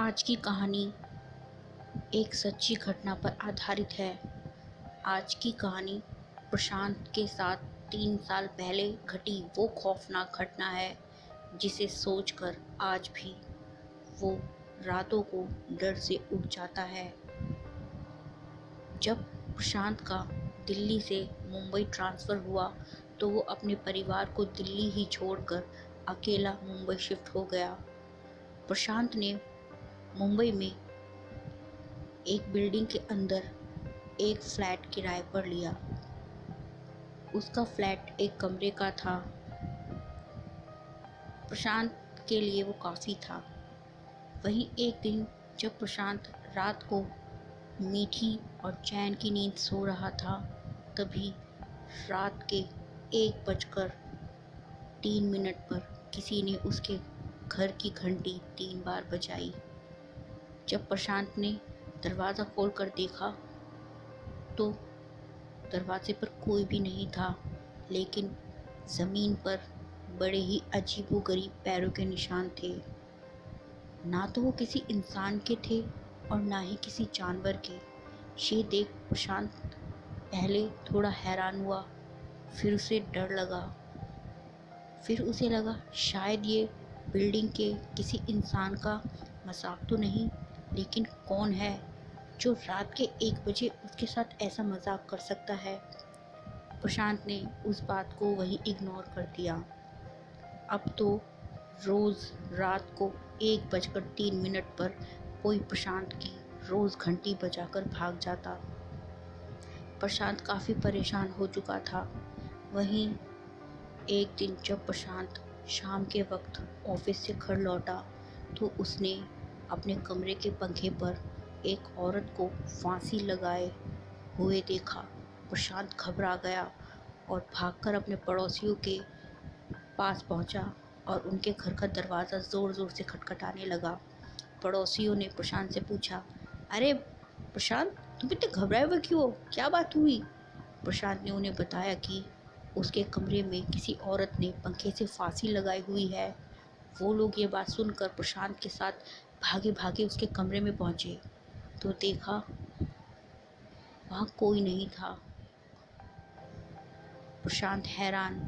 आज की कहानी एक सच्ची घटना पर आधारित है। आज की कहानी प्रशांत के साथ 3 साल पहले घटी वो खौफनाक घटना है जिसे सोचकर आज भी वो रातों को डर से उठ जाता है। जब प्रशांत का दिल्ली से मुंबई ट्रांसफ़र हुआ तो वो अपने परिवार को दिल्ली ही छोड़कर अकेला मुंबई शिफ्ट हो गया। प्रशांत ने मुंबई में एक बिल्डिंग के अंदर एक फ्लैट किराए पर लिया। उसका फ्लैट एक कमरे का था। प्रशांत के लिए वो काफ़ी था। वहीं एक दिन जब प्रशांत रात को मीठी और चैन की नींद सो रहा था, तभी रात के 1:03 पर किसी ने उसके घर की घंटी 3 बार बजाई। जब प्रशांत ने दरवाज़ा खोलकर देखा तो दरवाजे पर कोई भी नहीं था, लेकिन ज़मीन पर बड़े ही अजीबोगरीब पैरों के निशान थे। ना तो वो किसी इंसान के थे और ना ही किसी जानवर के। ये देख प्रशांत पहले थोड़ा हैरान हुआ, फिर उसे डर लगा। फिर उसे लगा शायद ये बिल्डिंग के किसी इंसान का मजाक तो नहीं, लेकिन कौन है जो रात के 1 बजे उसके साथ ऐसा मजाक कर सकता है। प्रशांत ने उस बात को वहीं इग्नोर कर दिया। अब तो रोज़ रात को 1:03 पर कोई प्रशांत की रोज़ घंटी बजाकर भाग जाता। प्रशांत काफ़ी परेशान हो चुका था। वहीं एक दिन जब प्रशांत शाम के वक्त ऑफिस से घर लौटा तो उसने अपने कमरे के पंखे पर एक औरत को फांसी लगाए हुए देखा। प्रशांत घबरा गया और भागकर अपने पड़ोसियों के पास पहुंचा और उनके घर का दरवाज़ा ज़ोर ज़ोर से खटखटाने लगा। पड़ोसियों ने प्रशांत से पूछा, अरे प्रशांत, तुम इतने घबराए हुए क्यों हो? क्या बात हुई? प्रशांत ने उन्हें बताया कि उसके कमरे में किसी औरत ने पंखे से फांसी लगाई हुई है। वो लोग ये बात सुनकर प्रशांत के साथ भागे भागे उसके कमरे में पहुंचे तो देखा वहाँ कोई नहीं था। प्रशांत हैरान।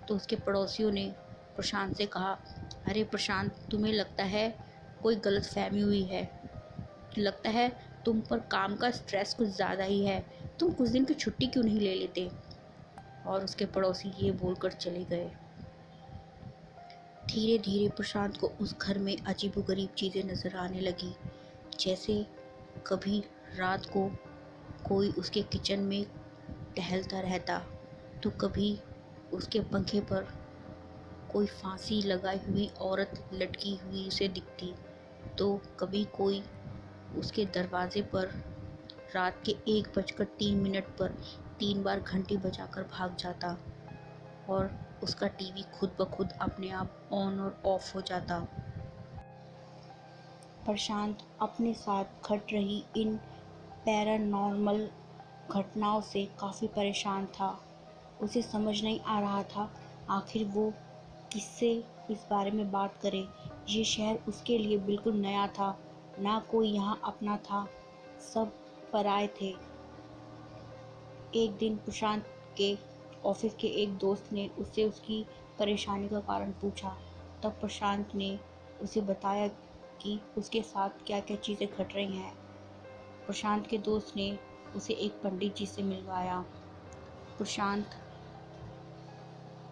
तो उसके पड़ोसियों ने प्रशांत से कहा, अरे प्रशांत, तुम्हें लगता है कोई गलतफहमी हुई है। लगता है तुम पर काम का स्ट्रेस कुछ ज़्यादा ही है। तुम कुछ दिन की छुट्टी क्यों नहीं ले लेते? और उसके पड़ोसी ये बोलकर चले गए। धीरे धीरे प्रशांत को उस घर में अजीबोगरीब चीज़ें नज़र आने लगी। जैसे कभी रात को कोई उसके किचन में टहलता रहता, तो कभी उसके पंखे पर कोई फांसी लगाई हुई औरत लटकी हुई उसे दिखती, तो कभी कोई उसके दरवाजे पर रात के 1:03 पर 3 बार घंटी बजाकर भाग जाता और उसका टीवी खुद ब खुद अपने आप ऑन और ऑफ हो जाता। प्रशांत अपने साथ घट रही इन पैरानॉर्मल घटनाओं से काफ़ी परेशान था। उसे समझ नहीं आ रहा था आखिर वो किससे इस बारे में बात करे। ये शहर उसके लिए बिल्कुल नया था, ना कोई यहाँ अपना था, सब पराए थे। एक दिन प्रशांत के ऑफिस के एक दोस्त ने उससे उसकी परेशानी का कारण पूछा। तब प्रशांत ने उसे बताया कि उसके साथ क्या क्या चीज़ें घट रही हैं। प्रशांत के दोस्त ने उसे एक पंडित जी से मिलवाया। प्रशांत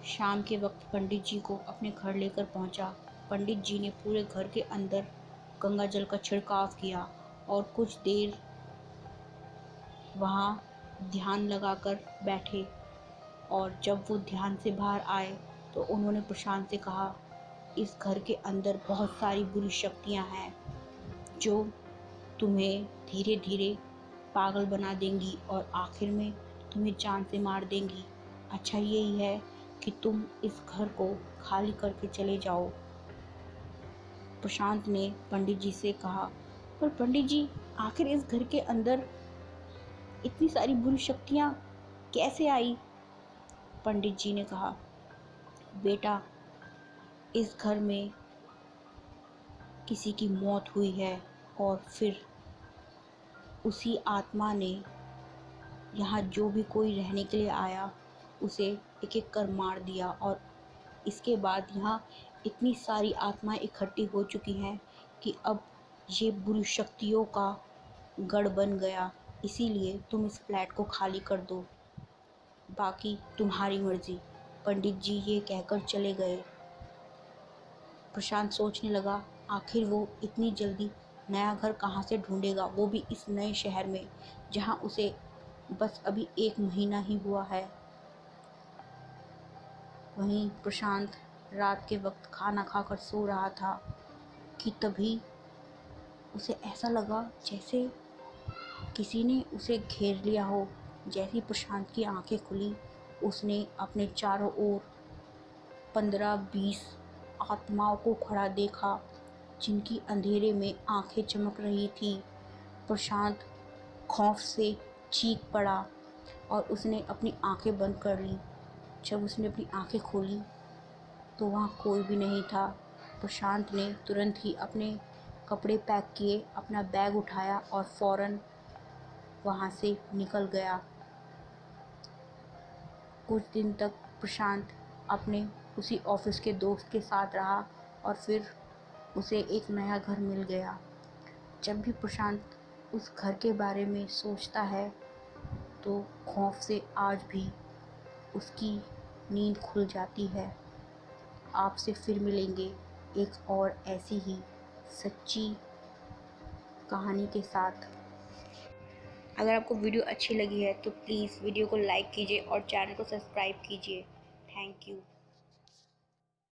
शाम के वक्त पंडित जी को अपने घर लेकर पहुंचा। पंडित जी ने पूरे घर के अंदर गंगा जल का छिड़काव किया और कुछ देर वहाँ ध्यान लगाकर बैठे, और जब वो ध्यान से बाहर आए तो उन्होंने प्रशांत से कहा, इस घर के अंदर बहुत सारी बुरी शक्तियाँ हैं जो तुम्हें धीरे धीरे पागल बना देंगी और आखिर में तुम्हें जान से मार देंगी। अच्छा यही है कि तुम इस घर को खाली करके चले जाओ। प्रशांत ने पंडित जी से कहा, पर पंडित जी, आखिर इस घर के अंदर इतनी सारी बुरी शक्तियाँ कैसे आई? पंडित जी ने कहा, बेटा, इस घर में किसी की मौत हुई है और फिर उसी आत्मा ने यहाँ जो भी कोई रहने के लिए आया उसे एक एक कर मार दिया। और इसके बाद यहाँ इतनी सारी आत्माएं इकट्ठी हो चुकी हैं कि अब ये बुरी शक्तियों का गढ़ बन गया। इसीलिए तुम इस फ्लैट को खाली कर दो, बाकी तुम्हारी मर्जी। पंडित जी ये कहकर चले गए। प्रशांत सोचने लगा, आखिर वो इतनी जल्दी नया घर कहाँ से ढूंढेगा, वो भी इस नए शहर में जहाँ उसे बस अभी 1 महीना ही हुआ है। वहीं प्रशांत रात के वक्त खाना खाकर सो रहा था कि तभी उसे ऐसा लगा जैसे किसी ने उसे घेर लिया हो। जैसे ही प्रशांत की आंखें खुली, उसने अपने चारों ओर 15-20 आत्माओं को खड़ा देखा, जिनकी अंधेरे में आंखें चमक रही थी। प्रशांत खौफ से चीख पड़ा और उसने अपनी आंखें बंद कर ली। जब उसने अपनी आंखें खोली तो वहाँ कोई भी नहीं था। प्रशांत ने तुरंत ही अपने कपड़े पैक किए, अपना बैग उठाया और फ़ौरन वहाँ से निकल गया। कुछ दिन तक प्रशांत अपने उसी ऑफिस के दोस्त के साथ रहा और फिर उसे एक नया घर मिल गया। जब भी प्रशांत उस घर के बारे में सोचता है तो खौफ से आज भी उसकी नींद खुल जाती है। आपसे फिर मिलेंगे एक और ऐसी ही सच्ची कहानी के साथ। अगर आपको वीडियो अच्छी लगी है तो प्लीज़ वीडियो को लाइक कीजिए और चैनल को सब्सक्राइब कीजिए। Thank you.